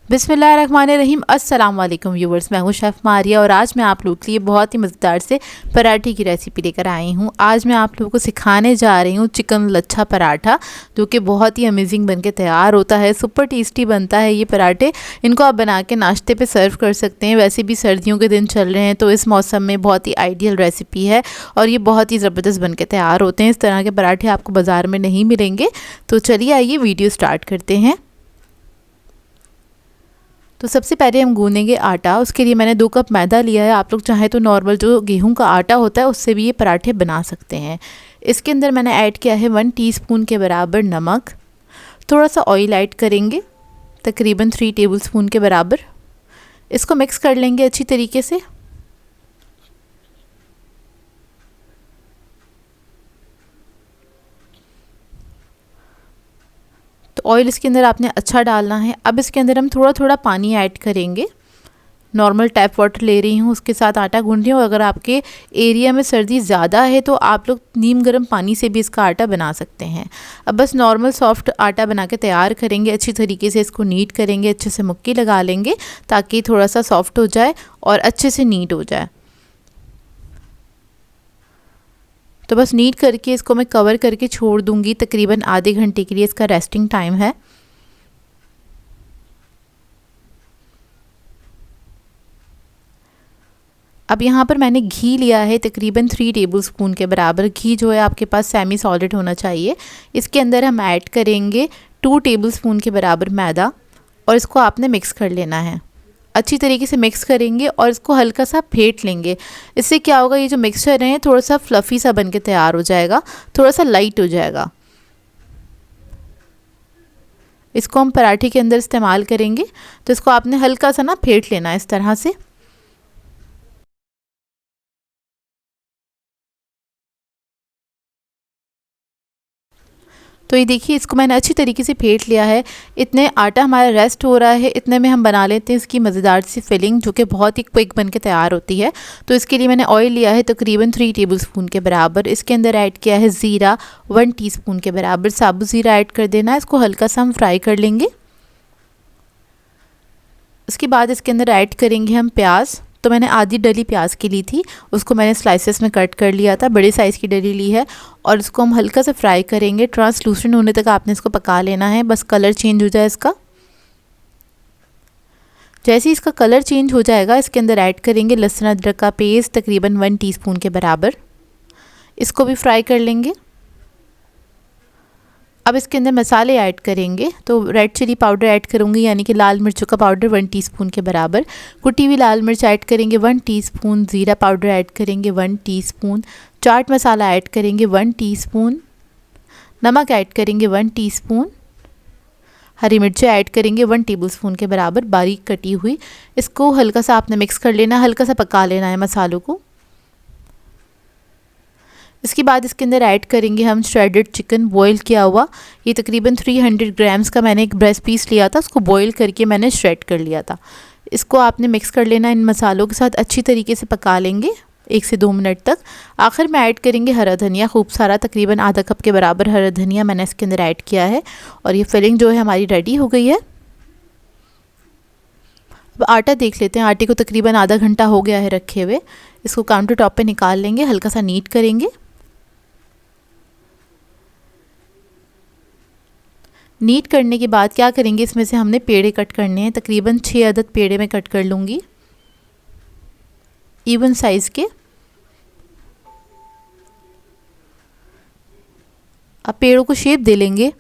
बिस्मिल्लाहिर्रहमानिर्रहीम। अस्सलाम वालेकुम व्यूवर्स, मैं हूँ शेफ़ मारिया और आज मैं आप लोगों के लिए बहुत ही मज़ेदार से पराठे की रेसिपी लेकर आई हूँ। आज मैं आप लोगों को सिखाने जा रही हूँ चिकन लच्छा पराठा, जो कि बहुत ही अमेजिंग बनके तैयार होता है। सुपर टेस्टी बनता है ये पराठे। इनको आप बना के नाश्ते पे सर्व कर सकते हैं। वैसे भी सर्दियों के दिन चल रहे हैं तो इस मौसम में बहुत ही आइडियल रेसिपी है और ये बहुत ही ज़बरदस्त बनके तैयार होते हैं। इस तरह के पराठे आपको बाज़ार में नहीं मिलेंगे। तो चलिए आइए वीडियो स्टार्ट करते हैं। तो सबसे पहले हम गूँधेंगे आटा। उसके लिए मैंने 2 कप मैदा लिया है। आप लोग चाहें तो नॉर्मल जो गेहूं का आटा होता है उससे भी ये पराठे बना सकते हैं। इसके अंदर मैंने ऐड किया है 1 टीस्पून के बराबर नमक। थोड़ा सा ऑयल ऐड करेंगे, तकरीबन 3 टेबलस्पून के बराबर। इसको मिक्स कर लेंगे अच्छी तरीके से। ऑयल इसके अंदर आपने अच्छा डालना है। अब इसके अंदर हम थोड़ा थोड़ा पानी ऐड करेंगे। नॉर्मल टैप वाटर ले रही हूँ, उसके साथ आटा गूंद रही हूँ। अगर आपके एरिया में सर्दी ज़्यादा है तो आप लोग नीम गर्म पानी से भी इसका आटा बना सकते हैं। अब बस नॉर्मल सॉफ्ट आटा बना के तैयार करेंगे। अच्छी तरीके से इसको नीट करेंगे, अच्छे से मुक्की लगा लेंगे ताकि थोड़ा सा सॉफ्ट हो जाए और अच्छे से नीट हो जाए। तो बस नीट करके इसको मैं कवर करके छोड़ दूंगी। तकरीबन आधे घंटे के लिए इसका रेस्टिंग टाइम है। अब यहाँ पर मैंने घी लिया है तकरीबन 3 टेबलस्पून के बराबर। घी जो है आपके पास सेमी सॉलिड होना चाहिए। इसके अंदर हम ऐड करेंगे 2 टेबलस्पून के बराबर मैदा और इसको आपने मिक्स कर लेना है। अच्छी तरीके से मिक्स करेंगे और इसको हल्का सा फेंट लेंगे। इससे क्या होगा, ये जो मिक्सचर है थोड़ा सा फ्लफ़ी सा बन के तैयार हो जाएगा, थोड़ा सा लाइट हो जाएगा। इसको हम पराठे के अंदर इस्तेमाल करेंगे। तो इसको आपने हल्का सा ना फेंट लेना है इस तरह से। तो ये देखिए, इसको मैंने अच्छी तरीके से फेंट लिया है। इतने आटा हमारा रेस्ट हो रहा है, इतने में हम बना लेते हैं इसकी मज़ेदार सी फिलिंग, जो कि बहुत ही क्विक बन के तैयार होती है। तो इसके लिए मैंने ऑयल लिया है तकरीबन 3 टेबलस्पून के बराबर। इसके अंदर ऐड किया है ज़ीरा 1 टीस्पून के बराबर। साबुत ज़ीरा ऐड कर देना है। इसको हल्का सा हम फ्राई कर लेंगे। उसके बाद इसके अंदर ऐड करेंगे हम प्याज। तो मैंने आधी डली प्याज की ली थी, उसको मैंने स्लाइसेस में कट कर लिया था। बड़े साइज़ की डली ली है और इसको हम हल्का सा फ्राई करेंगे। ट्रांसलूसेंट होने तक आपने इसको पका लेना है, बस कलर चेंज हो जाए इसका। जैसे ही इसका कलर चेंज हो जाएगा, इसके अंदर ऐड करेंगे लहसुन अदरक का पेस्ट तकरीबन 1 टीस्पून के बराबर। इसको भी फ्राई कर लेंगे। अब इसके अंदर मसाले ऐड करेंगे। तो रेड चिली पाउडर ऐड करूँगी, यानी कि लाल मिर्चों का पाउडर 1 टीस्पून के बराबर। कुटी हुई लाल मिर्च ऐड करेंगे 1 टीस्पून। ज़ीरा पाउडर ऐड करेंगे 1 टीस्पून। चाट मसाला ऐड करेंगे 1 टीस्पून। नमक ऐड करेंगे 1 टीस्पून। हरी मिर्चें ऐड करेंगे 1 टेबलस्पून के बराबर बारीक कटी हुई। इसको हल्का सा आपने मिक्स कर लेना, हल्का सा पका लेना है मसालों को। इसके बाद इसके अंदर ऐड करेंगे हम श्रेडेड चिकन बॉईल किया हुआ। ये तकरीबन 300 ग्राम्स का मैंने एक ब्रेस्ट पीस लिया था, उसको बॉईल करके मैंने श्रेड कर लिया था। इसको आपने मिक्स कर लेना इन मसालों के साथ, अच्छी तरीके से पका लेंगे 1 से 2 मिनट तक। आखिर में ऐड करेंगे हरा धनिया, खूब सारा, तकरीबन आधा कप के बराबर हरा धनिया मैंने इसके अंदर ऐड किया है। और ये फिलिंग जो है हमारी रेडी हो गई है। अब आटा देख लेते हैं। आटे को तकरीबन आधा घंटा हो गया है रखे हुए। इसको काउंटर टॉप पर निकाल लेंगे, हल्का सा नीट करेंगे। नीट करने के बाद क्या करेंगे, इसमें से हमने पेड़े कट करने हैं। तकरीबन 6 अदद पेड़े मैं कट कर लूँगी, इवन साइज़ के। अब पेड़ों को शेप दे लेंगे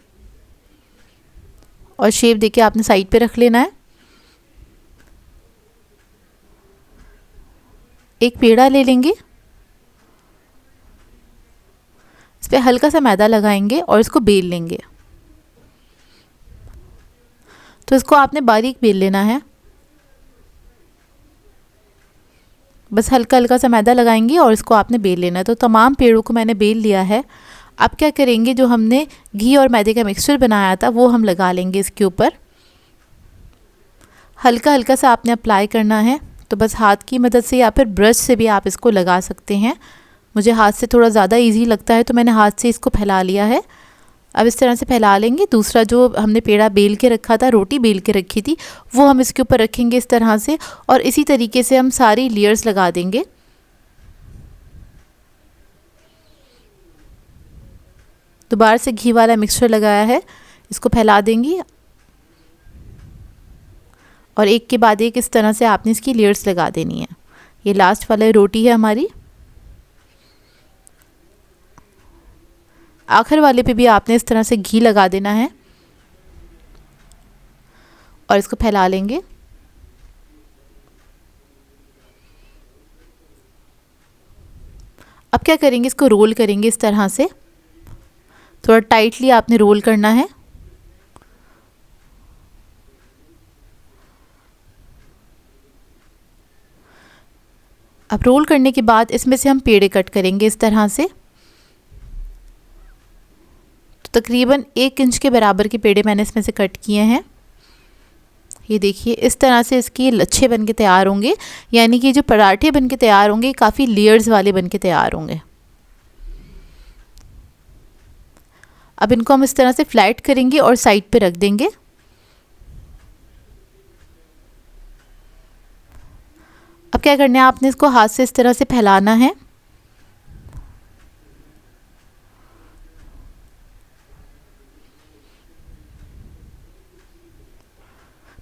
और शेप देके आपने साइड पे रख लेना है। एक पेड़ा ले लेंगे, इस पर हल्का सा मैदा लगाएंगे और इसको बेल लेंगे। तो इसको आपने बारीक बेल लेना है, बस हल्का हल्का सा मैदा लगाएंगे और इसको आपने बेल लेना है। तो तमाम पेड़ों को मैंने बेल लिया है। अब क्या करेंगे, जो हमने घी और मैदे का मिक्सचर बनाया था वो हम लगा लेंगे इसके ऊपर। हल्का हल्का सा आपने अप्लाई करना है। तो बस हाथ की मदद से या फिर ब्रश से भी आप इसको लगा सकते हैं। मुझे हाथ से थोड़ा ज़्यादा ईजी लगता है तो मैंने हाथ से इसको फैला लिया है। अब इस तरह से फैला लेंगे। दूसरा जो हमने पेड़ा बेल के रखा था, रोटी बेल के रखी थी, वो हम इसके ऊपर रखेंगे इस तरह से, और इसी तरीके से हम सारी लेयर्स लगा देंगे। दोबारा से घी वाला मिक्सचर लगाया है, इसको फैला देंगी और एक के बाद एक इस तरह से आपने इसकी लेयर्स लगा देनी है। ये लास्ट वाला रोटी है हमारी। आखिर वाले पे भी आपने इस तरह से घी लगा देना है और इसको फैला लेंगे। अब क्या करेंगे, इसको रोल करेंगे इस तरह से, थोड़ा टाइटली आपने रोल करना है। अब रोल करने के बाद इसमें से हम पेड़े कट करेंगे इस तरह से। तो तकरीबन 1 इंच के बराबर के पेड़े मैंने इसमें से कट किए हैं। ये देखिए इस तरह से इसके लच्छे बन के तैयार होंगे, यानी कि जो पराठे बन के तैयार होंगे काफ़ी लेयर्स वाले बन के तैयार होंगे। अब इनको हम इस तरह से फ्लैट करेंगे और साइड पे रख देंगे। अब क्या करना है, आपने इसको हाथ से इस तरह से फैलाना है।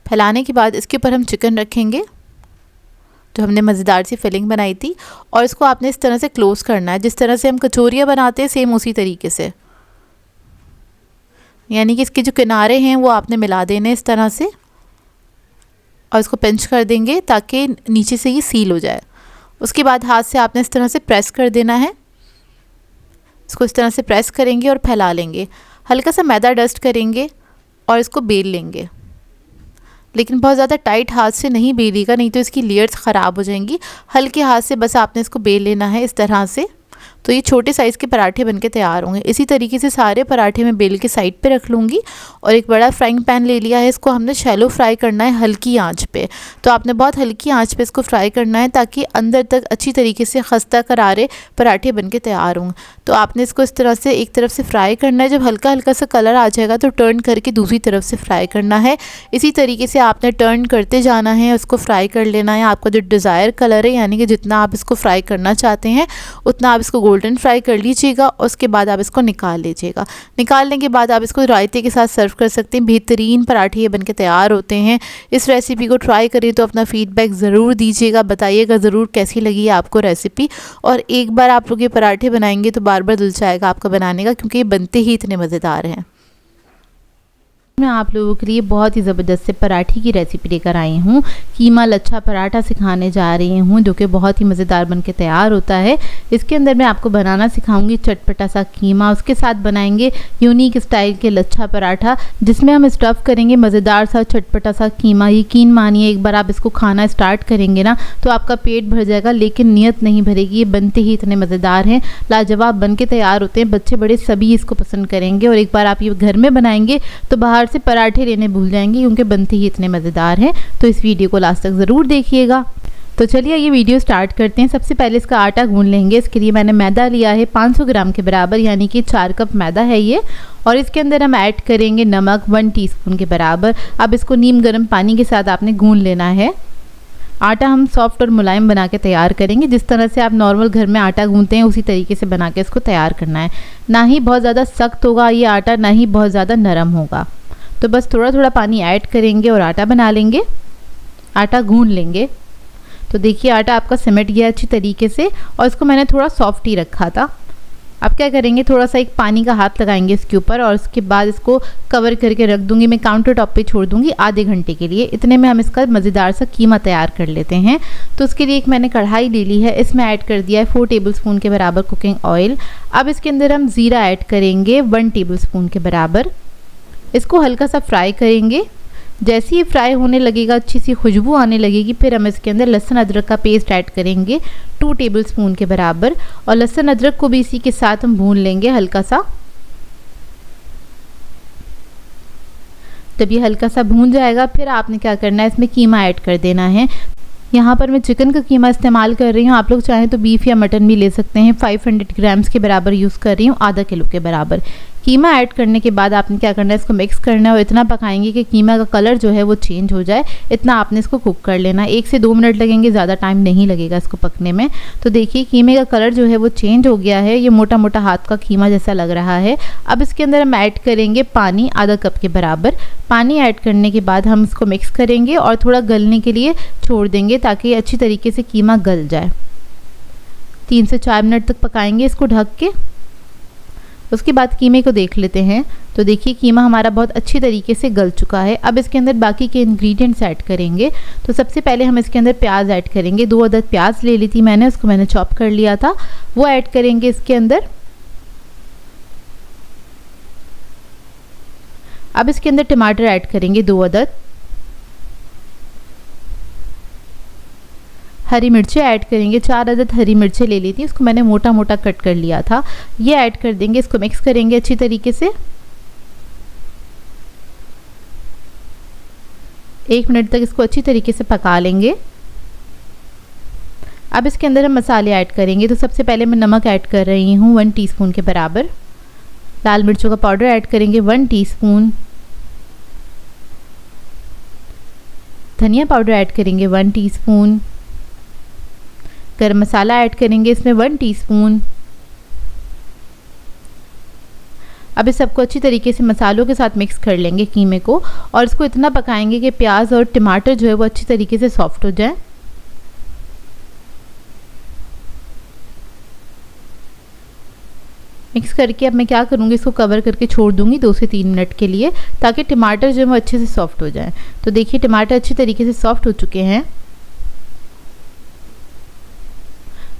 फैलाने के बाद इसके ऊपर हम चिकन रखेंगे जो हमने मज़ेदार सी फिलिंग बनाई थी, और इसको आपने इस तरह से क्लोज़ करना है, जिस तरह से हम कचौरियाँ बनाते हैं सेम उसी तरीके से। यानी कि इसके जो किनारे हैं वो आपने मिला देने इस तरह से, और इसको पिंच कर देंगे ताकि नीचे से ये सील हो जाए। उसके बाद हाथ से आपने इस तरह से प्रेस कर देना है। इसको इस तरह से प्रेस करेंगे और फैला लेंगे। हल्का सा मैदा डस्ट करेंगे और इसको बेल लेंगे, लेकिन बहुत ज़्यादा टाइट हाथ से नहीं बेलिएगा, नहीं तो इसकी लेयर्स ख़राब हो जाएंगी। हल्के हाथ से बस आपने इसको बेल लेना है इस तरह से। तो ये छोटे साइज़ के पराठे बनके तैयार होंगे। इसी तरीके से सारे पराठे मैं बेल के साइड पे रख लूँगी। और एक बड़ा फ्राइंग पैन ले लिया है, इसको हमने शैलो फ्राई करना है हल्की आंच पे। तो आपने बहुत हल्की आंच पे इसको फ्राई करना है ताकि अंदर तक अच्छी तरीके से खस्ता करारे पराठे बनके तैयार होंगे। तो आपने इसको इस तरह से एक तरफ से फ्राई करना है, जब हल्का हल्का सा कलर आ जाएगा तो टर्न करके दूसरी तरफ से फ्राई करना है। इसी तरीके से आपने टर्न करते जाना है, उसको फ्राई कर लेना है। आपका जो डिज़ायर कलर है, यानी कि जितना आप इसको फ्राई करना चाहते हैं उतना आप इसको गोल्डन फ्राई कर लीजिएगा। उसके बाद आप इसको निकाल लीजिएगा। निकालने के बाद आप इसको रायते के साथ सर्व कर सकते हैं। बेहतरीन पराठे ये बनके तैयार होते हैं। इस रेसिपी को ट्राई करिए तो अपना फीडबैक ज़रूर दीजिएगा, बताइएगा ज़रूर कैसी लगी है आपको रेसिपी। और एक बार आप लोग ये पराठे बनाएंगे तो बार बार दिल चाहेगा आपका बनाने का, क्योंकि ये बनते ही इतने मज़ेदार हैं। मैं आप लोगों के लिए बहुत ही ज़बरदस्त से पराठे की रेसिपी लेकर आई हूँ। कीमा लच्छा पराठा सिखाने जा रही हूँ, जो कि बहुत ही मज़ेदार बनके तैयार होता है। इसके अंदर मैं आपको बनाना सिखाऊंगी चटपटा सा कीमा, उसके साथ बनाएंगे यूनिक स्टाइल के लच्छा पराठा, जिसमें हम स्टफ़ करेंगे मज़ेदार सा चटपटा सा कीमा। यकीन मानिए एक बार आप इसको खाना स्टार्ट करेंगे ना तो आपका पेट भर जाएगा, लेकिन नीयत नहीं भरेगी। ये बनते ही इतने मज़ेदार हैं, लाजवाब बन के तैयार होते हैं। बच्चे बड़े सभी इसको पसंद करेंगे, और एक बार आप ये घर में बनाएंगे तो बाहर से पराठे लेने भूल जाएंगे, क्योंकि बनते ही इतने मज़ेदार हैं। तो इस वीडियो को लास्ट तक ज़रूर देखिएगा। तो चलिए ये वीडियो स्टार्ट करते हैं। सबसे पहले इसका आटा गूंद लेंगे। इसके लिए मैंने मैदा लिया है 500 ग्राम के बराबर, यानी कि 4 कप मैदा है ये। और इसके अंदर हम ऐड करेंगे नमक 1 टीस्पून के बराबर। अब इसको नीम गर्म पानी के साथ आपने गूंद लेना है। आटा हम सॉफ्ट और मुलायम बना के तैयार करेंगे। जिस तरह से आप नॉर्मल घर में आटा गूंथते हैं उसी तरीके से बना के इसको तैयार करना है। ना ही बहुत ज़्यादा सख्त होगा ये आटा, ना ही बहुत ज़्यादा नरम होगा। तो बस थोड़ा थोड़ा पानी ऐड करेंगे और आटा बना लेंगे, आटा गूंद लेंगे। तो देखिए आटा आपका सिमट गया अच्छी तरीके से, और इसको मैंने थोड़ा सॉफ्ट ही रखा था। अब क्या करेंगे, थोड़ा सा एक पानी का हाथ लगाएंगे इसके ऊपर, और उसके बाद इसको कवर करके रख दूंगी। मैं काउंटर टॉप पे छोड़ दूंगी आधे घंटे के लिए। इतने में हम इसका मज़ेदार सा कीमा तैयार कर लेते हैं। तो उसके लिए एक मैंने कढ़ाई ले ली है, इसमें ऐड कर दिया है 4 टेबलस्पून के बराबर कुकिंग ऑयल। अब इसके अंदर हम ज़ीरा ऐड करेंगे 1 टेबलस्पून के बराबर। इसको हल्का सा फ्राई करेंगे। जैसे ही फ्राई होने लगेगा, अच्छी सी खुशबू आने लगेगी, फिर हम इसके अंदर लहसुन अदरक का पेस्ट ऐड करेंगे 2 टेबलस्पून के बराबर। और लहसुन अदरक को भी इसी के साथ हम भून लेंगे हल्का सा। जब ये हल्का सा भून जाएगा, फिर आपने क्या करना है, इसमें कीमा ऐड कर देना है। यहाँ पर मैं चिकन का कीमा इस्तेमाल कर रही हूँ, आप लोग चाहें तो बीफ या मटन भी ले सकते हैं। 500 ग्राम्स के बराबर यूज़ कर रही हूँ, आधा किलो के बराबर। कीमा ऐड करने के बाद आपने क्या करना है, इसको मिक्स करना है और इतना पकाएंगे कि कीमा का कलर जो है वो चेंज हो जाए। इतना आपने इसको कुक कर लेना है। 1 से 2 मिनट लगेंगे, ज़्यादा टाइम नहीं लगेगा इसको पकने में। तो देखिए कीमे का कलर जो है वो चेंज हो गया है, ये मोटा मोटा हाथ का कीमा जैसा लग रहा है। अब इसके अंदर हम ऐड करेंगे पानी, आधा कप के बराबर। पानी ऐड करने के बाद हम इसको मिक्स करेंगे और थोड़ा गलने के लिए छोड़ देंगे ताकि अच्छी तरीके से कीमा गल जाए। 3 से 4 मिनट तक पकाएंगे इसको ढक के। उसके बाद कीमे को देख लेते हैं। तो देखिए कीमा हमारा बहुत अच्छी तरीके से गल चुका है। अब इसके अंदर बाकी के इंग्रेडिएंट्स ऐड करेंगे। तो सबसे पहले हम इसके अंदर प्याज ऐड करेंगे। 2 अदद प्याज ले ली थी मैंने, उसको मैंने चॉप कर लिया था, वो ऐड करेंगे इसके अंदर। अब इसके अंदर टमाटर ऐड करेंगे 2 अदद। हरी मिर्चें ऐड करेंगे, 4 अदद हरी मिर्चें ले ली थी, उसको मैंने मोटा मोटा कट कर लिया था, ये ऐड कर देंगे। इसको मिक्स करेंगे अच्छी तरीके से। 1 मिनट तक इसको अच्छी तरीके से पका लेंगे। अब इसके अंदर हम मसाले ऐड करेंगे। तो सबसे पहले मैं नमक ऐड कर रही हूँ 1 टीस्पून के बराबर। लाल मिर्चों का पाउडर ऐड करेंगे 1 टीस्पून। धनिया पाउडर ऐड करेंगे 1 टीस्पून। गरम मसाला ऐड करेंगे इसमें 1 टीस्पून। अब इस सबको अच्छी तरीके से मसालों के साथ मिक्स कर लेंगे कीमे को, और इसको इतना पकाएंगे कि प्याज और टमाटर जो है वो अच्छी तरीके से सॉफ्ट हो जाए। मिक्स करके अब मैं क्या करूँगी, इसको कवर करके छोड़ दूँगी 2 से 3 मिनट के लिए, ताकि टमाटर जो है वो अच्छे से सॉफ्ट हो जाए। तो देखिए टमाटर अच्छी तरीके से सॉफ्ट हो चुके हैं।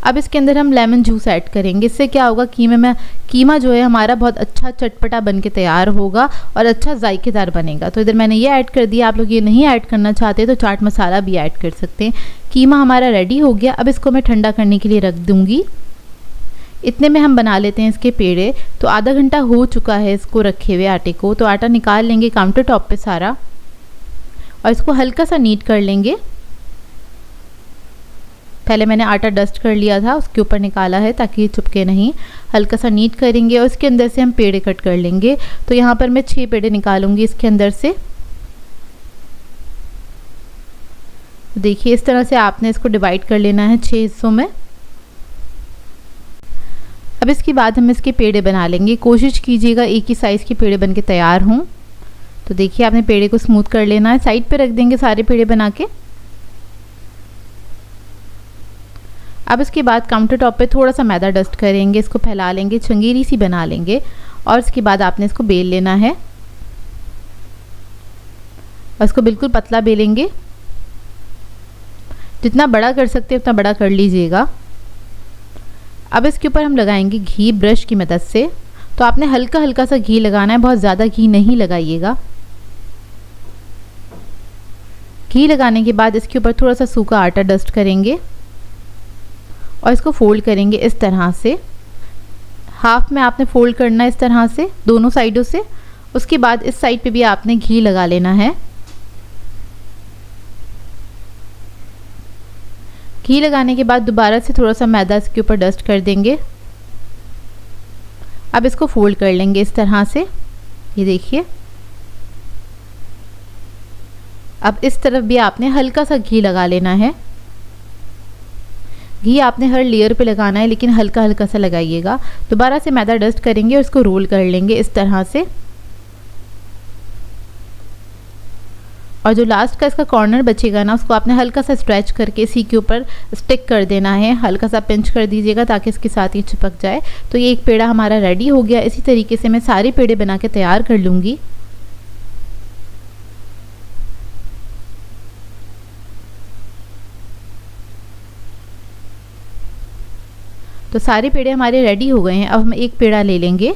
अब इसके अंदर हम लेमन जूस ऐड करेंगे। इससे क्या होगा, कीमा जो है हमारा बहुत अच्छा चटपटा बन के तैयार होगा और अच्छा जायकेदार बनेगा। तो इधर मैंने ये ऐड कर दिया। आप लोग ये नहीं ऐड करना चाहते तो चाट मसाला भी ऐड कर सकते हैं। कीमा हमारा रेडी हो गया। अब इसको मैं ठंडा करने के लिए रख दूँगी। इतने में हम बना लेते हैं इसके पेड़े। तो आधा घंटा हो चुका है इसको रखे हुए आटे को। तो आटा निकाल लेंगे काउंटर टॉप पे सारा, और इसको हल्का सा नीट कर लेंगे। पहले मैंने आटा डस्ट कर लिया था, उसके ऊपर निकाला है ताकि ये चिपके नहीं। हल्का सा नीट करेंगे और इसके अंदर से हम पेड़े कट कर लेंगे। तो यहाँ पर मैं 6 पेड़े निकालूंगी इसके अंदर से। देखिए इस तरह से आपने इसको डिवाइड कर लेना है 6 हिस्सों में। अब इसके बाद हम इसके पेड़े बना लेंगे। कोशिश कीजिएगा एक ही साइज़ के पेड़े बन के तैयार हों। तो देखिए आपने पेड़े को स्मूथ कर लेना है। साइड पे रख देंगे सारे पेड़े बना के। अब इसके बाद काउंटर टॉप पे थोड़ा सा मैदा डस्ट करेंगे, इसको फैला लेंगे, चंगेरी सी बना लेंगे, और इसके बाद आपने इसको बेल लेना है। और इसको बिल्कुल पतला बेलेंगे। जितना बड़ा कर सकते हैं उतना बड़ा कर लीजिएगा। अब इसके ऊपर हम लगाएंगे घी ब्रश की मदद से। तो आपने हल्का हल्का सा घी लगाना है, बहुत ज़्यादा घी नहीं लगाइएगा। घी लगाने के बाद इसके ऊपर थोड़ा सा सूखा आटा डस्ट करेंगे और इसको फोल्ड करेंगे इस तरह से। हाफ में आपने फोल्ड करना है इस तरह से दोनों साइडों से। उसके बाद इस साइड पे भी आपने घी लगा लेना है। घी लगाने के बाद दोबारा से थोड़ा सा मैदा इसके ऊपर डस्ट कर देंगे। अब इसको फोल्ड कर लेंगे इस तरह से। ये देखिए, अब इस तरफ भी आपने हल्का सा घी लगा लेना है। घी आपने हर लेयर पे लगाना है, लेकिन हल्का हल्का सा लगाइएगा। दोबारा से मैदा डस्ट करेंगे और इसको रोल कर लेंगे इस तरह से। और जो लास्ट का इसका कॉर्नर बचेगा ना, उसको आपने हल्का सा स्ट्रेच करके इसी के ऊपर स्टिक कर देना है। हल्का सा पिंच कर दीजिएगा ताकि इसके साथ ये चिपक जाए। तो ये एक पेड़ा हमारा रेडी हो गया। इसी तरीके से मैं सारे पेड़े बना के तैयार कर लूँगी। तो सारे पेड़े हमारे रेडी हो गए हैं। अब हम एक पेड़ा ले लेंगे।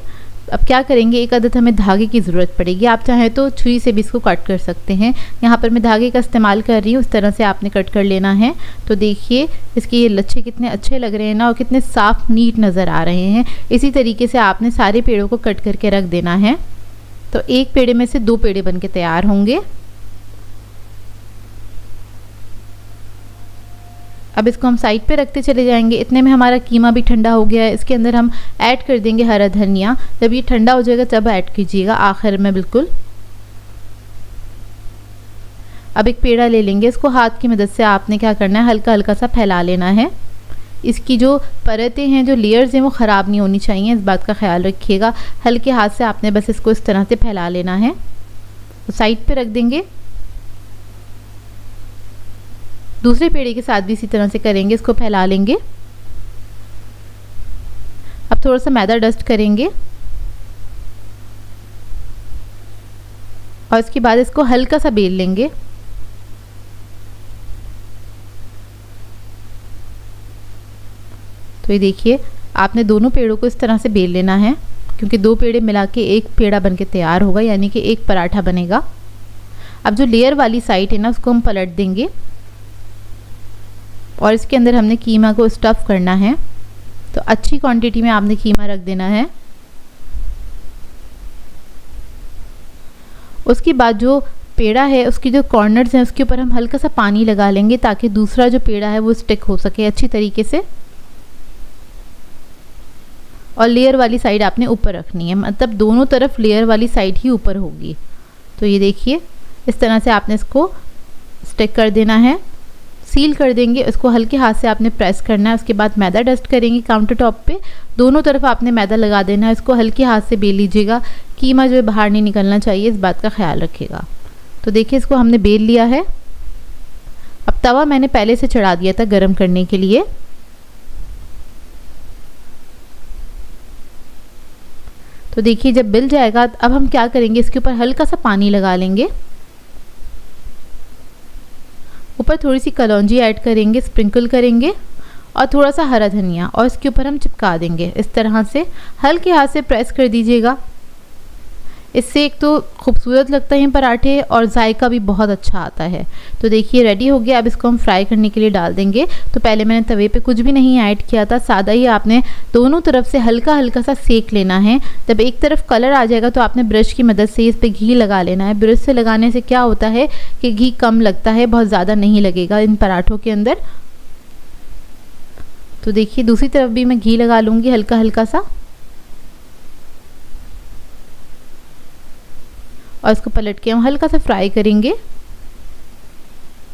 अब क्या करेंगे, एक आदत हमें धागे की ज़रूरत पड़ेगी। आप चाहें तो छुरी से भी इसको कट कर सकते हैं। यहाँ पर मैं धागे का इस्तेमाल कर रही हूँ, उस तरह से आपने कट कर लेना है। तो देखिए इसके ये लच्छे कितने अच्छे लग रहे हैं ना, और कितने साफ नीट नज़र आ रहे हैं। इसी तरीके से आपने सारे पेड़ों को कट करके रख देना है। तो एक पेड़े में से 2 पेड़े बन के तैयार होंगे। अब इसको हम साइड पे रखते चले जाएंगे। इतने में हमारा कीमा भी ठंडा हो गया है। इसके अंदर हम ऐड कर देंगे हरा धनिया। जब ये ठंडा हो जाएगा तब ऐड कीजिएगा, आखिर में बिल्कुल। अब एक पेड़ा ले लेंगे, इसको हाथ की मदद से आपने क्या करना है, हल्का हल्का सा फैला लेना है। इसकी जो परतें हैं, जो लेयर्स हैं, वो ख़राब नहीं होनी चाहिए, इस बात का ख्याल रखिएगा। हल्के हाथ से आपने बस इसको इस तरह से फैला लेना है। तो साइड पे रख देंगे। दूसरे पेड़े के साथ भी इसी तरह से करेंगे, इसको फैला लेंगे। अब थोड़ा सा मैदा डस्ट करेंगे और इसके बाद इसको हल्का सा बेल लेंगे। तो ये देखिए, आपने दोनों पेड़ों को इस तरह से बेल लेना है, क्योंकि दो पेड़े मिला के एक पेड़ा बनके तैयार होगा, यानी कि एक पराठा बनेगा। अब जो लेयर वाली साइड है ना, उसको हम पलट देंगे और इसके अंदर हमने कीमा को स्टफ़ करना है। तो अच्छी क्वांटिटी में आपने कीमा रख देना है। उसके बाद जो पेड़ा है, उसकी जो कॉर्नर्स हैं, उसके ऊपर हम हल्का सा पानी लगा लेंगे, ताकि दूसरा जो पेड़ा है वो स्टिक हो सके अच्छी तरीके से। और लेयर वाली साइड आपने ऊपर रखनी है, मतलब दोनों तरफ लेयर वाली साइड ही ऊपर होगी। तो ये देखिए, इस तरह से आपने इसको स्टिक कर देना है, सील कर देंगे। इसको हल्के हाथ से आपने प्रेस करना है। उसके बाद मैदा डस्ट करेंगे काउंटर टॉप पे। दोनों तरफ आपने मैदा लगा देना है। इसको हल्के हाथ से बेल लीजिएगा, कीमा जो है बाहर नहीं निकलना चाहिए, इस बात का ख्याल रखिएगा। तो देखिए, इसको हमने बेल लिया है। अब तवा मैंने पहले से चढ़ा दिया था गरम करने के लिए। तो देखिए, जब बिल जाएगा, अब हम क्या करेंगे, इसके ऊपर हल्का सा पानी लगा लेंगे। ऊपर थोड़ी सी कलौंजी ऐड करेंगे, स्प्रिंकल करेंगे, और थोड़ा सा हरा धनिया, और इसके ऊपर हम चिपका देंगे। इस तरह से हल्के हाथ से प्रेस कर दीजिएगा। इससे एक तो खूबसूरत लगता है पराठे, और जायका भी बहुत अच्छा आता है। तो देखिए, रेडी हो गया। अब इसको हम फ्राई करने के लिए डाल देंगे। तो पहले मैंने तवे पे कुछ भी नहीं ऐड किया था, सादा ही आपने दोनों तरफ से हल्का हल्का सा सेक लेना है। जब एक तरफ कलर आ जाएगा तो आपने ब्रश की मदद से इस पर घी लगा लेना है। ब्रश से लगाने से क्या होता है कि घी कम लगता है, बहुत ज़्यादा नहीं लगेगा इन पराठों के अंदर। तो देखिए, दूसरी तरफ भी मैं घी लगा लूँगी हल्का हल्का सा, और इसको पलट के हम हल्का सा फ्राई करेंगे।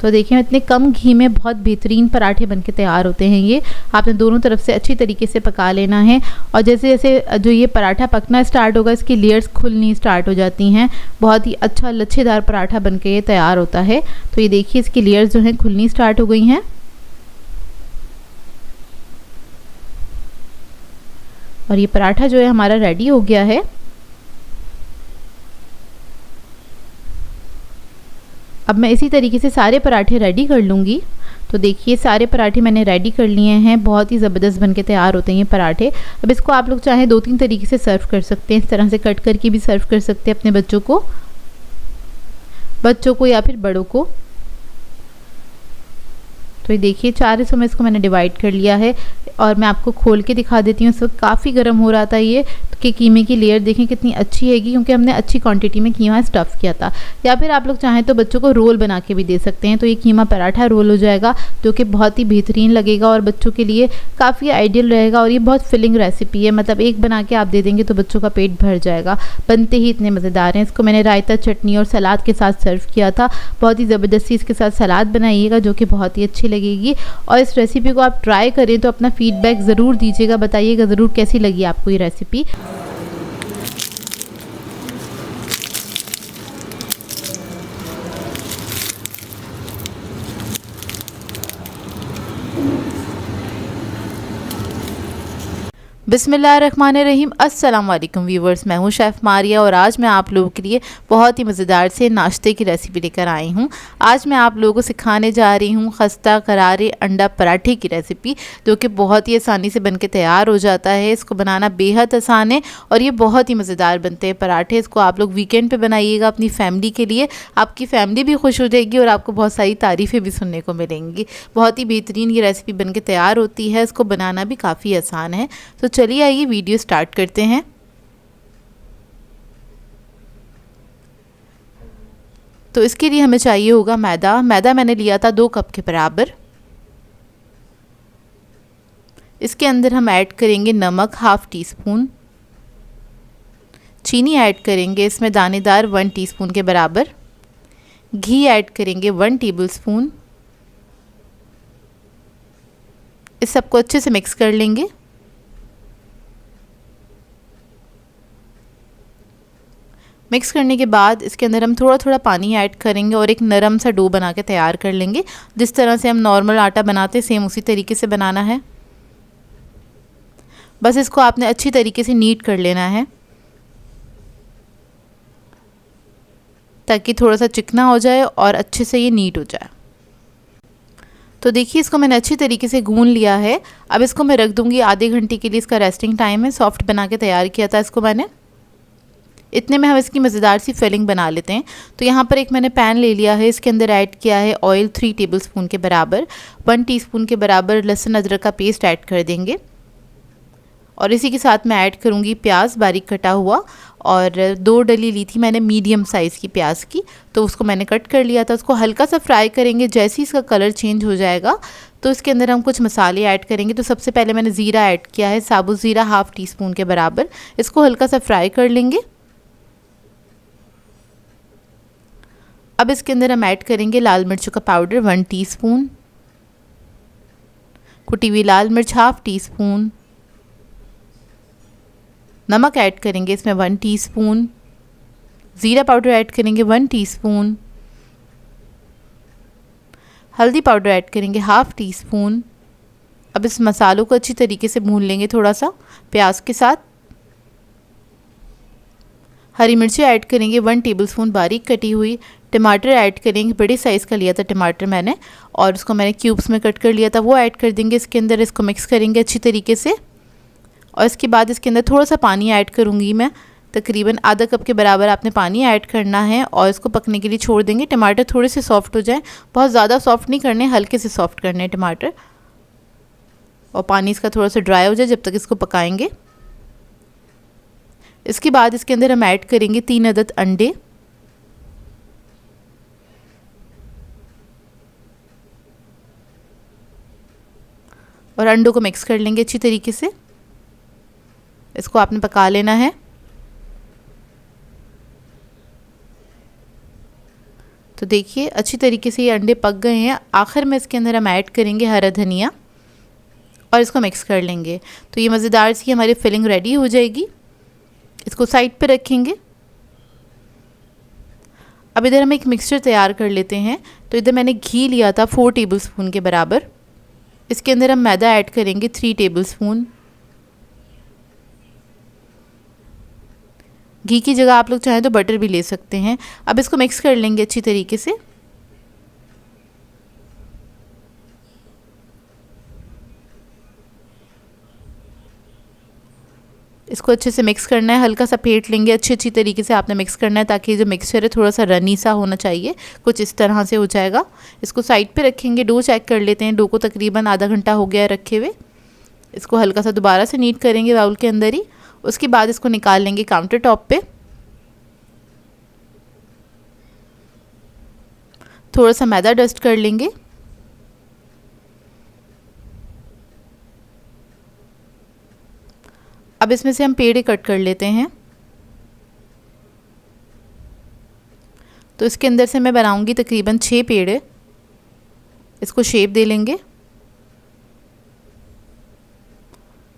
तो देखिए, इतने कम घी में बहुत बेहतरीन पराठे बनके तैयार होते हैं। ये आपने दोनों तरफ से अच्छी तरीके से पका लेना है। और जैसे जैसे जो ये पराठा पकना स्टार्ट होगा, इसकी लेयर्स खुलनी स्टार्ट हो जाती हैं। बहुत ही अच्छा लच्छेदार पराठा बनके ये तैयार होता है। तो ये देखिए, इसकी लेयर्स जो हैं खुलनी स्टार्ट हो गई हैं। और ये पराठा जो है हमारा रेडी हो गया है। अब मैं इसी तरीके से सारे पराठे रेडी कर लूँगी। तो देखिए, सारे पराठे मैंने रेडी कर लिए हैं। बहुत ही ज़बरदस्त बनके तैयार होते हैं ये पराठे। अब इसको आप लोग चाहें 2-3 तरीके से सर्व कर सकते हैं। इस तरह से कट करके भी सर्व कर सकते हैं अपने बच्चों को या फिर बड़ों को। तो ये देखिए, 4 हिस्सों में इसको मैंने डिवाइड कर लिया है, और मैं आपको खोल के दिखा देती हूँ। इस वक्त काफ़ी गर्म हो रहा था ये, कि कीमे की लेयर देखें कितनी अच्छी है, क्योंकि हमने अच्छी क्वांटिटी में कीमा स्टफ़ किया था। या फिर आप लोग चाहें तो बच्चों को रोल बना के भी दे सकते हैं। तो ये कीमा पराठा रोल हो जाएगा, जो कि बहुत ही बेहतरीन लगेगा और बच्चों के लिए काफ़ी आइडियल रहेगा। और ये बहुत फिलिंग रेसिपी है, मतलब एक बना के आप दे देंगे तो बच्चों का पेट भर जाएगा। बनते ही इतने मज़ेदार हैं। इसको मैंने रायता, चटनी और सलाद के साथ सर्व किया था। बहुत ही ज़बरदस्ती इसके साथ सलाद बनाइएगा, जो कि बहुत ही अच्छी लगेगी। और इस रेसिपी को आप ट्राई करें तो अपना फीडबैक ज़रूर दीजिएगा, बताइएगा ज़रूर कैसी लगी आपको ये रेसिपी। बिस्मिल्लाहिर्रहमानिर्रहीम। अस्सलाम वालेकुम व्यूवर्स, मैं हूँ शेफ़ मारिया, और आज मैं आप लोगों के लिए बहुत ही मज़ेदार से नाश्ते की रेसिपी लेकर आई हूँ। आज मैं आप लोगों को सिखाने जा रही हूँ खस्ता करारे अंडा पराठे की रेसिपी, जो कि बहुत ही आसानी से बनके तैयार हो जाता है। इसको बनाना बेहद आसान है और ये बहुत ही मज़ेदार बनते हैं पराठे। इसको आप लोग वीकेंड पे बनाइएगा अपनी फैमिली के लिए। आपकी फैमिली भी खुश हो जाएगी और आपको बहुत सारी तारीफ़ें भी सुनने को मिलेंगी। बहुत ही बेहतरीन ये रेसिपी बनके तैयार होती है। इसको बनाना भी काफ़ी आसान है। तो चलिए आइए वीडियो स्टार्ट करते हैं। तो इसके लिए हमें चाहिए होगा मैदा। मैदा मैंने लिया था 2 कप के बराबर। इसके अंदर हम ऐड करेंगे नमक 1/2 टीस्पून, चीनी ऐड करेंगे इसमें दानेदार 1 टीस्पून के बराबर, घी ऐड करेंगे 1 टेबलस्पून। इस सबको अच्छे से मिक्स कर लेंगे। मिक्स करने के बाद इसके अंदर हम थोड़ा थोड़ा पानी ऐड करेंगे और एक नरम सा डो बना के तैयार कर लेंगे। जिस तरह से हम नॉर्मल आटा बनाते हैं सेम उसी तरीके से बनाना है। बस इसको आपने अच्छी तरीके से नीट कर लेना है ताकि थोड़ा सा चिकना हो जाए और अच्छे से ये नीट हो जाए। तो देखिए इसको मैंने अच्छी तरीके से गूंद लिया है। अब इसको मैं रख दूंगी आधे घंटे के लिए, इसका रेस्टिंग टाइम है। सॉफ्ट बना के तैयार किया था इसको मैंने। इतने में हम इसकी मज़ेदार सी फिलिंग बना लेते हैं। तो यहाँ पर एक मैंने पैन ले लिया है, इसके अंदर ऐड किया है ऑयल 3 टेबलस्पून के बराबर, 1 टीस्पून के बराबर लहसुन अदरक का पेस्ट ऐड कर देंगे और इसी के साथ मैं ऐड करूँगी प्याज बारीक कटा हुआ। और 2 डली ली थी मैंने मीडियम साइज़ की प्याज की, तो उसको मैंने कट कर लिया था। उसको हल्का सा फ्राई करेंगे। जैसे ही इसका कलर चेंज हो जाएगा तो इसके अंदर हम कुछ मसाले ऐड करेंगे। तो सबसे पहले मैंने ज़ीरा ऐड किया है, साबुत ज़ीरा 1/2 टीस्पून के बराबर। इसको हल्का सा फ्राई कर लेंगे। अब इसके अंदर हम ऐड करेंगे लाल मिर्चों का पाउडर 1 टीस्पून, कुटी हुई लाल मिर्च 1/2 टीस्पून, नमक ऐड करेंगे इसमें 1 टीस्पून, ज़ीरा पाउडर ऐड करेंगे 1 टीस्पून, हल्दी पाउडर ऐड करेंगे 1/2 टीस्पून। अब इस मसालों को अच्छी तरीके से भून लेंगे थोड़ा सा प्याज के साथ। हरी मिर्ची ऐड करेंगे 1 टेबलस्पून बारीक कटी हुई। टमाटर ऐड करेंगे, बड़े साइज़ का लिया था टमाटर मैंने और उसको मैंने क्यूब्स में कट कर लिया था, वो ऐड कर देंगे इसके अंदर। इसको मिक्स करेंगे अच्छी तरीके से और इसके बाद इसके अंदर थोड़ा सा पानी ऐड करूँगी मैं, तकरीबन आधा कप के बराबर आपने पानी ऐड करना है और इसको पकने के लिए छोड़ देंगे। टमाटर थोड़े से सॉफ्ट हो जाएं, बहुत ज़्यादा सॉफ्ट नहीं करने, हल्के से सॉफ्ट करने टमाटर, और पानी इसका थोड़ा सा ड्राई हो जाए जब तक इसको पकाएंगे। इसके बाद इसके अंदर हम ऐड करेंगे 3 अदद अंडे, और अंडों को मिक्स कर लेंगे अच्छी तरीके से। इसको आपने पका लेना है। तो देखिए अच्छी तरीके से ये अंडे पक गए हैं। आखिर में इसके अंदर हम ऐड करेंगे हरा धनिया और इसको मिक्स कर लेंगे। तो ये मज़ेदार सी हमारी फिलिंग रेडी हो जाएगी। इसको साइड पे रखेंगे। अब इधर हम एक मिक्सचर तैयार कर लेते हैं। तो इधर मैंने घी लिया था 4 टेबलस्पून के बराबर। इसके अंदर हम मैदा ऐड करेंगे 3 टेबलस्पून। घी की जगह आप लोग चाहें तो बटर भी ले सकते हैं। अब इसको मिक्स कर लेंगे अच्छी तरीके से। इसको अच्छे से मिक्स करना है, हल्का सा फेंट लेंगे, अच्छी तरीके से आपने मिक्स करना है ताकि जो मिक्सचर है थोड़ा सा रनी सा होना चाहिए, कुछ इस तरह से हो जाएगा। इसको साइड पे रखेंगे। डो चेक कर लेते हैं। डो को तकरीबन आधा घंटा हो गया है रखे हुए। इसको हल्का सा दोबारा से नीट करेंगे बाउल के अंदर ही। उसके बाद इसको निकाल लेंगे काउंटर टॉप पे। थोड़ा सा मैदा डस्ट कर लेंगे। अब इसमें से हम पेड़े कट कर लेते हैं। तो इसके अंदर से मैं बनाऊंगी तकरीबन 6 पेड़े। इसको शेप दे लेंगे।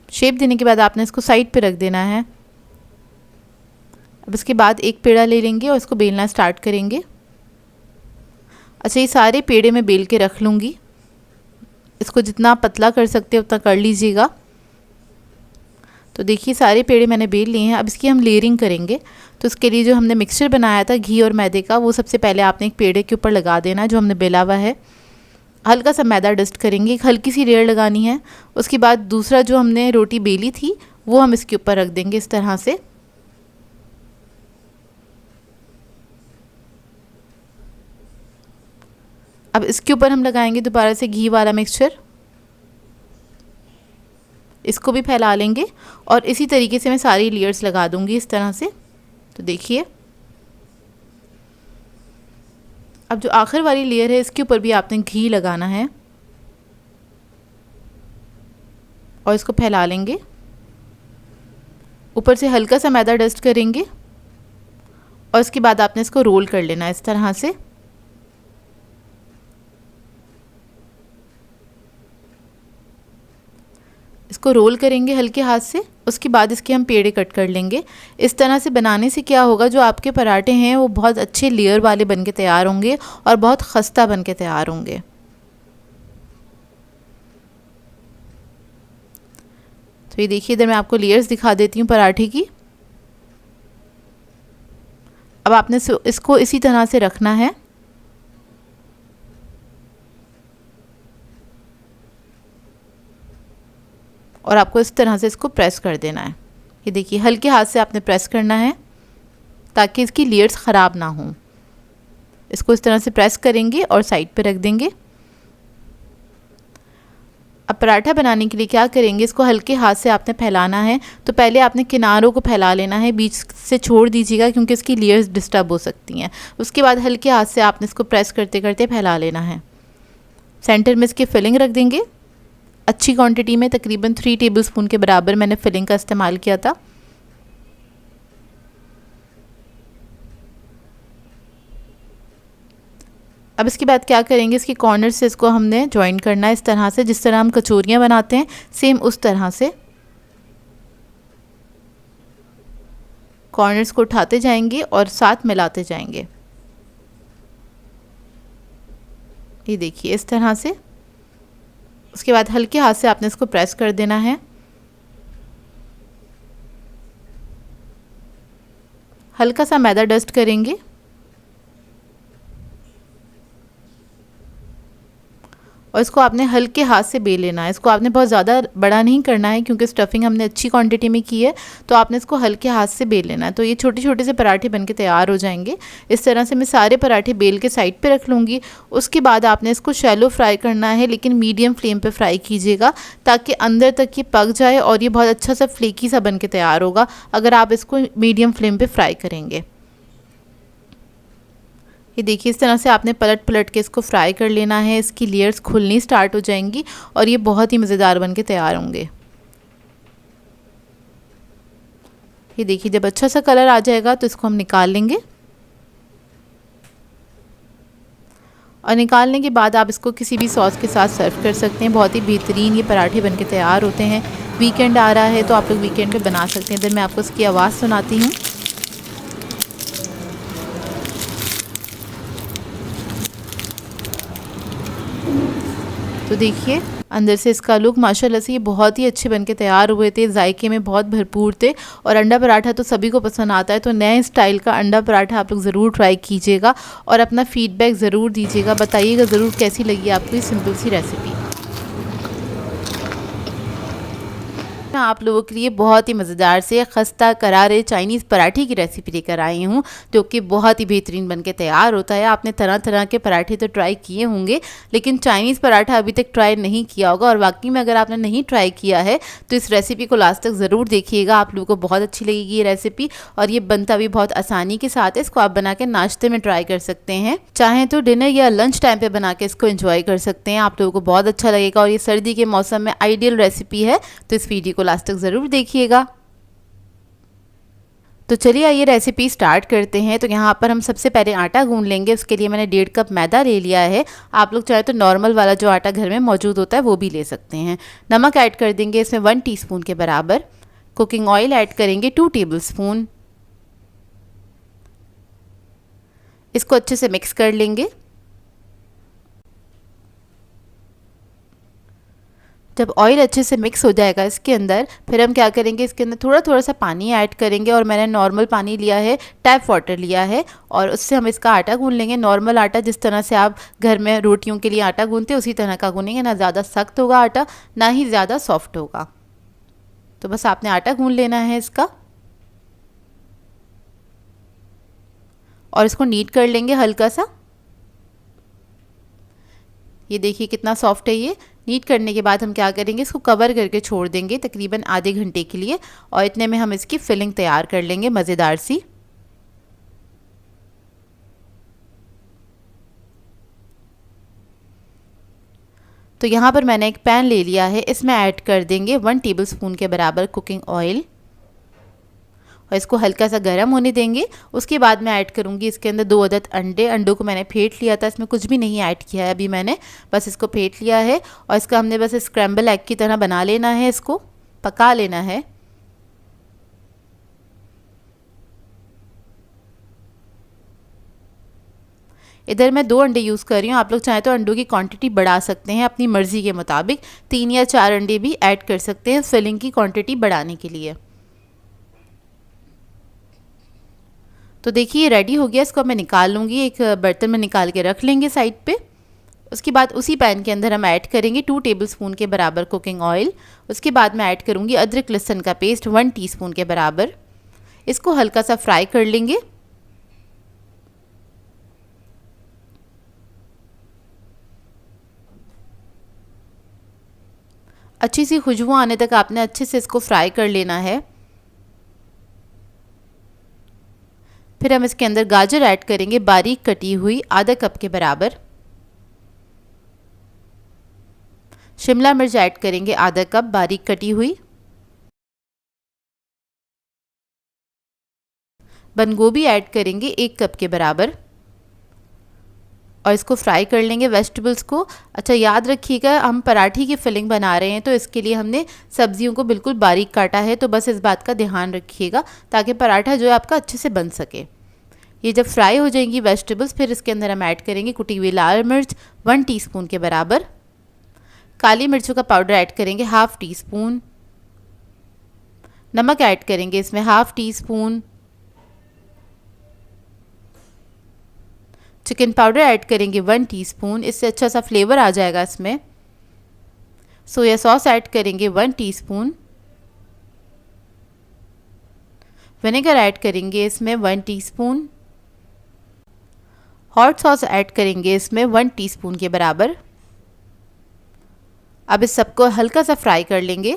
शेप देने के बाद आपने इसको साइड पे रख देना है। अब इसके बाद एक पेड़ा ले लेंगे और इसको बेलना स्टार्ट करेंगे। अच्छा, ये सारे पेड़े मैं बेल के रख लूँगी। इसको जितना पतला कर सकते हो उतना कर लीजिएगा। तो देखिए सारे पेड़े मैंने बेल लिए हैं। अब इसकी हम लेयरिंग करेंगे। तो इसके लिए जो हमने मिक्सचर बनाया था घी और मैदे का, वो सबसे पहले आपने एक पेड़े के ऊपर लगा देना है जो हमने बेला हुआ है। हल्का सा मैदा डस्ट करेंगे, एक हल्की सी लेयर लगानी है। उसके बाद दूसरा जो हमने रोटी बेली थी वो हम इसके ऊपर रख देंगे इस तरह से। अब इसके ऊपर हम लगाएंगे दोबारा से घी वाला मिक्सचर। इसको भी फैला लेंगे और इसी तरीके से मैं सारी लेयर्स लगा दूंगी इस तरह से। तो देखिए अब जो आखिर वाली लेयर है इसके ऊपर भी आपने घी लगाना है। और इसको फैला लेंगे। ऊपर से हल्का सा मैदा डस्ट करेंगे और उसके बाद आपने इसको रोल कर लेना है इस तरह से। इसको रोल करेंगे हल्के हाथ से, उसके बाद इसके हम पेड़े कट कर लेंगे। इस तरह से बनाने से क्या होगा, जो आपके पराठे हैं वो बहुत अच्छे लेयर वाले बन के तैयार होंगे और बहुत खस्ता बन के तैयार होंगे। तो ये देखिए, इधर मैं आपको लेयर्स दिखा देती हूँ पराठे की। अब आपने इसको इसी तरह से रखना है और आपको इस तरह से इसको प्रेस कर देना है। ये देखिए, हल्के हाथ से आपने प्रेस करना है ताकि इसकी लेयर्स ख़राब ना हों। इसको इस तरह से प्रेस करेंगे और साइड पे रख देंगे। अब पराठा बनाने के लिए क्या करेंगे, इसको हल्के हाथ से आपने फैलाना है। तो पहले आपने किनारों को फैला लेना है, बीच से छोड़ दीजिएगा क्योंकि इसकी लेयर्स डिस्टर्ब हो सकती हैं। उसके बाद हल्के हाथ से आपने इसको प्रेस करते करते फैला लेना है। सेंटर में इसकी फिलिंग रख देंगे। अच्छी क्वांटिटी में तकरीबन 3 टेबलस्पून के बराबर मैंने फिलिंग का इस्तेमाल किया था। अब इसके बाद क्या करेंगे, इसकी कॉर्नर से इसको हमने जॉइन करना है इस तरह से, जिस तरह हम कचौरियाँ बनाते हैं सेम उस तरह से। कॉर्नर्स को उठाते जाएंगे और साथ मिलाते जाएंगे। ये देखिए इस तरह से। उसके बाद हल्के हाथ से आपने इसको प्रेस कर देना है। हल्का सा मैदा डस्ट करेंगे और इसको आपने हल्के हाथ से बेल लेना है। इसको आपने बहुत ज़्यादा बड़ा नहीं करना है क्योंकि स्टफिंग हमने अच्छी क्वांटिटी में की है, तो आपने इसको हल्के हाथ से बेल लेना है। तो ये छोटे छोटे से पराठे बनके तैयार हो जाएंगे। इस तरह से मैं सारे पराठे बेल के साइड पे रख लूँगी। उसके बाद आपने इसको शैलो फ्राई करना है, लेकिन मीडियम फ्लेम पे फ्राई कीजिएगा ताकि अंदर तक ये पक जाए और ये बहुत अच्छा सा फ्लेकी सा बन के तैयार होगा अगर आप इसको मीडियम फ्लेम पर फ्राई करेंगे। ये देखिए, इस तरह से आपने पलट पलट के इसको फ्राई कर लेना है। इसकी लेयर्स खुलनी स्टार्ट हो जाएंगी और ये बहुत ही मज़ेदार बन के तैयार होंगे। ये देखिए, जब अच्छा सा कलर आ जाएगा तो इसको हम निकाल लेंगे और निकालने के बाद आप इसको किसी भी सॉस के साथ सर्व कर सकते हैं। बहुत ही बेहतरीन ये पराठे बन के तैयार होते हैं। वीकेंड आ रहा है तो आप लोग वीकेंड पे बना सकते हैं। इधर मैं आपको इसकी आवाज़ सुनाती हूँ। तो देखिए, अंदर से इसका लुक माशाल्लाह से ये बहुत ही अच्छे बनके तैयार हुए थे। जायके में बहुत भरपूर थे और अंडा पराठा तो सभी को पसंद आता है। तो नए स्टाइल का अंडा पराठा आप लोग ज़रूर ट्राई कीजिएगा और अपना फीडबैक ज़रूर दीजिएगा। बताइएगा ज़रूर कैसी लगी आपको ये सिंपल सी रेसिपी। मैं आप लोगों के लिए बहुत ही मज़ेदार से खस्ता करारे चाइनीज़ पराठे की रेसिपी लेकर आई हूँ, जो कि बहुत ही बेहतरीन बनके तैयार होता है। आपने तरह तरह के पराठे तो ट्राई किए होंगे, लेकिन चाइनीज़ पराठा अभी तक ट्राई नहीं किया होगा। और वाकई में अगर आपने नहीं ट्राई किया है तो इस रेसिपी को लास्ट तक ज़रूर देखिएगा। आप लोगों को बहुत अच्छी लगेगी ये रेसिपी और ये बनता भी बहुत आसानी के साथ है। इसको आप बना के नाश्ते में ट्राई कर सकते हैं, चाहें तो डिनर या लंच टाइम पर बना के इसको एंजॉय कर सकते हैं। आप लोगों को बहुत अच्छा लगेगा और ये सर्दी के मौसम में आइडियल रेसिपी है। तो इस वीडियो को लास्ट तक ज़रूर देखिएगा। तो चलिए आइए रेसिपी स्टार्ट करते हैं। तो यहाँ पर हम सबसे पहले आटा गूंद लेंगे। उसके लिए मैंने 1.5 कप मैदा ले लिया है। आप लोग चाहे तो नॉर्मल वाला जो आटा घर में मौजूद होता है वो भी ले सकते हैं। नमक ऐड कर देंगे इसमें 1 टीस्पून के बराबर। कुकिंग ऑयल ऐड करेंगे 2 टेबलस्पून। इसको अच्छे से मिक्स कर लेंगे। जब ऑयल अच्छे से मिक्स हो जाएगा इसके अंदर, फिर हम क्या करेंगे, इसके अंदर थोड़ा थोड़ा सा पानी ऐड करेंगे। और मैंने नॉर्मल पानी लिया है, टैप वाटर लिया है, और उससे हम इसका आटा गूंद लेंगे। नॉर्मल आटा जिस तरह से आप घर में रोटियों के लिए आटा गूंदते हैं उसी तरह का गूंदेंगे। ना ज़्यादा सख्त होगा आटा, ना ही ज़्यादा सॉफ्ट होगा। तो बस आपने आटा गूंद लेना है इसका और इसको नीड कर लेंगे हल्का सा। ये देखिए कितना सॉफ्ट है ये। नीट करने के बाद हम क्या करेंगे, इसको कवर करके छोड़ देंगे तकरीबन आधे घंटे के लिए, और इतने में हम इसकी फिलिंग तैयार कर लेंगे मज़ेदार सी। तो यहाँ पर मैंने एक पैन ले लिया है, इसमें ऐड कर देंगे 1 टेबलस्पून के बराबर कुकिंग ऑयल और इसको हल्का सा गर्म होने देंगे। उसके बाद मैं ऐड करूँगी इसके अंदर 2 अदद अंडे। अंडों को मैंने फेंट लिया था, इसमें कुछ भी नहीं ऐड किया है अभी मैंने, बस इसको फेंट लिया है और इसका हमने बस स्क्रैम्बल एग की तरह बना लेना है, इसको पका लेना है। इधर मैं 2 अंडे यूज़ कर रही हूँ, आप लोग चाहें तो अंडों की क्वांटिटी बढ़ा सकते हैं अपनी मर्ज़ी के मुताबिक, 3 या 4 अंडे भी ऐड कर सकते हैं फिलिंग की क्वांटिटी बढ़ाने के लिए। तो देखिए ये रेडी हो गया, इसको मैं निकाल लूँगी, एक बर्तन में निकाल के रख लेंगे साइड पे। उसके बाद उसी पैन के अंदर हम ऐड करेंगे 2 टेबलस्पून के बराबर कुकिंग ऑयल। उसके बाद मैं ऐड करूँगी अदरक लहसुन का पेस्ट 1 टीस्पून के बराबर। इसको हल्का सा फ्राई कर लेंगे। अच्छी सी खुशबू आने तक आपने अच्छे से इसको फ्राई कर लेना है। फिर हम इसके अंदर गाजर ऐड करेंगे बारीक कटी हुई आधा कप के बराबर। शिमला मिर्च ऐड करेंगे आधा कप बारीक कटी हुई। बंद गोभी ऐड करेंगे 1 कप के बराबर और इसको फ्राई कर लेंगे वेजिटेबल्स को। अच्छा याद रखिएगा, हम पराठी की फिलिंग बना रहे हैं तो इसके लिए हमने सब्जियों को बिल्कुल बारीक काटा है, तो बस इस बात का ध्यान रखिएगा ताकि पराठा जो है आपका अच्छे से बन सके। ये जब फ्राई हो जाएंगी वेजिटेबल्स, फिर इसके अंदर हम ऐड करेंगे कुटी हुई लाल मिर्च 1 टीस्पून के बराबर। काली मिर्चों का पाउडर ऐड करेंगे ½ टीस्पून। नमक ऐड करेंगे इसमें ½ टीस्पून। चिकन पाउडर ऐड करेंगे 1 टीस्पून, इससे अच्छा सा फ्लेवर आ जाएगा इसमें। सोया सॉस ऐड करेंगे 1 टीस्पून। विनेगर ऐड करेंगे इसमें 1 टीस्पून। हॉट सॉस ऐड करेंगे इसमें 1 टीस्पून के बराबर। अब इस सबको हल्का सा फ्राई कर लेंगे।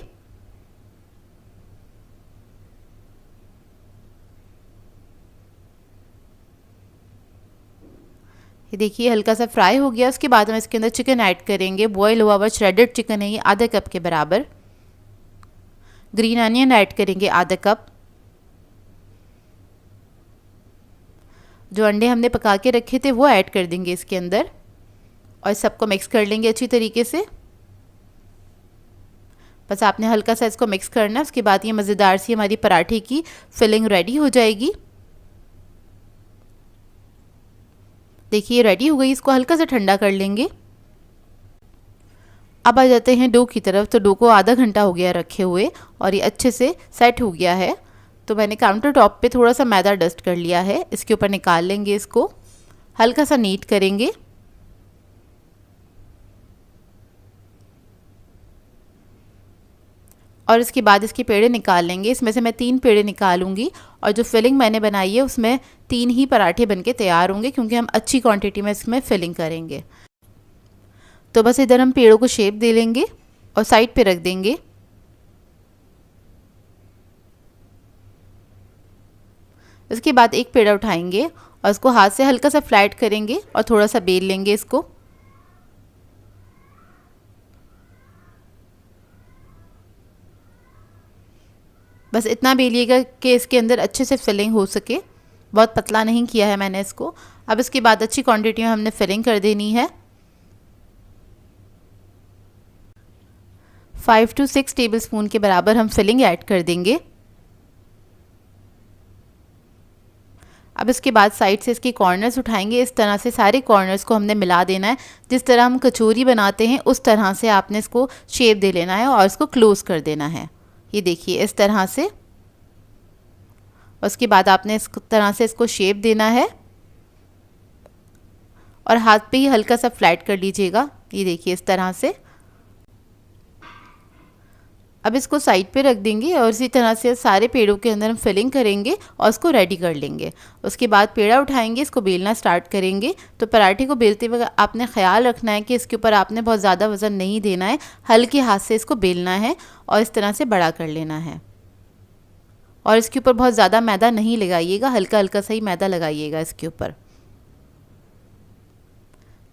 ये देखिए हल्का सा फ्राई हो गया। उसके बाद हम इसके अंदर चिकन ऐड करेंगे, बॉयल हुआ हुआ श्रेडेड चिकन है ये, आधा कप के बराबर। ग्रीन अनियन ऐड करेंगे आधा कप। जो अंडे हमने पका के रखे थे वो ऐड कर देंगे इसके अंदर और सबको मिक्स कर लेंगे अच्छी तरीके से। बस आपने हल्का सा इसको मिक्स करना है। उसके बाद ये मज़ेदार सी हमारी पराठे की फिलिंग रेडी हो जाएगी। देखिए रेडी हो गई, इसको हल्का सा ठंडा कर लेंगे। अब आ जाते हैं डो की तरफ। तो डो को आधा घंटा हो गया रखे हुए और ये अच्छे से सेट हो गया है। तो मैंने काउंटर टॉप पे थोड़ा सा मैदा डस्ट कर लिया है, इसके ऊपर निकाल लेंगे, इसको हल्का सा नीट करेंगे। और इसके बाद इसके पेड़े निकाल लेंगे। इसमें से मैं 3 पेड़े निकालूंगी और जो फिलिंग मैंने बनाई है उसमें 3 ही पराठे बनके तैयार होंगे, क्योंकि हम अच्छी क्वांटिटी में इसमें फिलिंग करेंगे। तो बस इधर हम पेड़ों को शेप दे लेंगे और साइड पे रख देंगे। इसके बाद एक पेड़ा उठाएंगे और इसको हाथ से हल्का सा फ्लैट करेंगे और थोड़ा सा बेल लेंगे इसको। बस इतना बेलिएगा कि इसके अंदर अच्छे से फिलिंग हो सके, बहुत पतला नहीं किया है मैंने इसको। अब इसके बाद अच्छी क्वांटिटी में हमने फिलिंग कर देनी है। 5 to 6 टेबलस्पून के बराबर हम फिलिंग ऐड कर देंगे। अब इसके बाद साइड से इसके कॉर्नर्स उठाएंगे, इस तरह से सारे कॉर्नर्स को हमने मिला देना है। जिस तरह हम कचौरी बनाते हैं उस तरह से आपने इसको शेप दे लेना है और इसको क्लोज कर देना है। ये देखिए इस तरह से। उसके बाद आपने इस तरह से इसको शेप देना है और हाथ पे ही हल्का सा फ्लैट कर लीजिएगा। ये देखिए इस तरह से। अब इसको साइड पे रख देंगे और इसी तरह से सारे पेड़ों के अंदर हम फिलिंग करेंगे और उसको रेडी कर लेंगे। उसके बाद पेड़ा उठाएंगे, इसको बेलना स्टार्ट करेंगे। तो पराठे को बेलते वक्त आपने ख्याल रखना है कि इसके ऊपर आपने बहुत ज़्यादा वज़न नहीं देना है, हल्के हाथ से इसको बेलना है और इस तरह से बड़ा कर लेना है। और इसके ऊपर बहुत ज़्यादा मैदा नहीं लगाइएगा, हल्का हल्का सा ही मैदा लगाइएगा इसके ऊपर।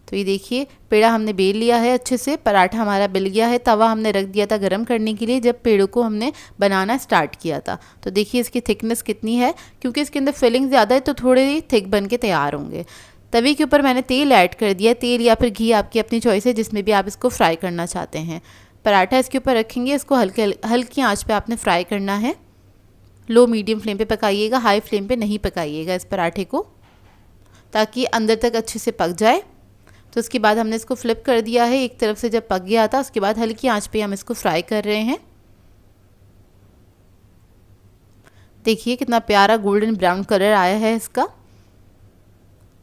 तो ये देखिए पेड़ा हमने बेल लिया है अच्छे से, पराठा हमारा बिल गया है। तवा हमने रख दिया था गरम करने के लिए जब पेड़ों को हमने बनाना स्टार्ट किया था। तो देखिए इसकी थिकनेस कितनी है, क्योंकि इसके अंदर फिलिंग ज़्यादा है तो थोड़े ही थिक बन के तैयार होंगे। तवे के ऊपर मैंने तेल ऐड कर दिया, तेल या फिर घी आपकी अपनी चॉइस है, जिसमें भी आप इसको फ्राई करना चाहते हैं। पराठा इसके ऊपर रखेंगे, इसको हल्की आंच पे आपने फ्राई करना है। लो मीडियम फ्लेम पे पकाइएगा, हाई फ्लेम पे नहीं पकाइएगा इस पराठे को, ताकि अंदर तक अच्छे से पक जाए। तो उसके बाद हमने इसको फ्लिप कर दिया है, एक तरफ से जब पक गया था उसके बाद हल्की आंच पे हम इसको फ्राई कर रहे हैं। देखिए कितना प्यारा गोल्डन ब्राउन कलर आया है इसका।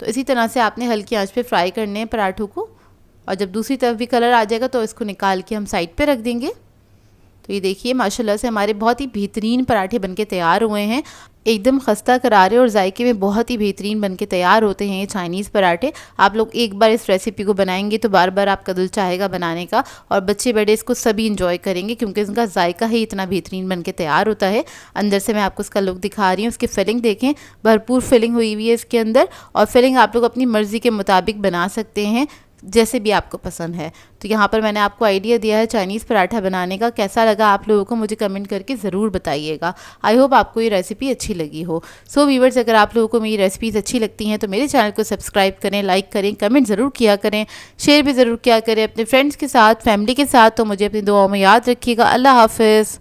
तो इसी तरह से आपने हल्की आंच पे फ्राई करने हैं पराठों को, और जब दूसरी तरफ भी कलर आ जाएगा तो इसको निकाल के हम साइड पे रख देंगे। तो ये देखिए माशाल्लाह से हमारे बहुत ही बेहतरीन पराठे बनके तैयार हुए हैं, एकदम खस्ता करारे और जायके में बहुत ही बेहतरीन बनके तैयार होते हैं ये चाइनीज़ पराठे। आप लोग एक बार इस रेसिपी को बनाएंगे तो बार बार आपका दिल चाहेगा बनाने का, और बच्चे बड़े इसको सभी इंजॉय करेंगे, क्योंकि इसका जायका ही इतना बेहतरीन बनके तैयार होता है। अंदर से मैं आपको इसका लुक दिखा रही हूँ, इसकी फिलिंग देखें, भरपूर फिलिंग हुई हुई है इसके अंदर, और फिलिंग आप लोग अपनी मर्ज़ी के मुताबिक बना सकते हैं, जैसे भी आपको पसंद है। तो यहाँ पर मैंने आपको आइडिया दिया है चाइनीज़ पराठा बनाने का। कैसा लगा आप लोगों को मुझे कमेंट करके ज़रूर बताइएगा। आई होप आपको ये रेसिपी अच्छी लगी हो। सो व्यूअर्स, अगर आप लोगों को मेरी रेसिपीज़ अच्छी लगती हैं तो मेरे चैनल को सब्सक्राइब करें, लाइक करें, कमेंट ज़रूर किया करें, शेयर भी ज़रूर किया करें अपने फ्रेंड्स के साथ, फैमिली के साथ। तो मुझे अपनी दुआओं में याद रखिएगा। अल्लाह हाफ़िज़।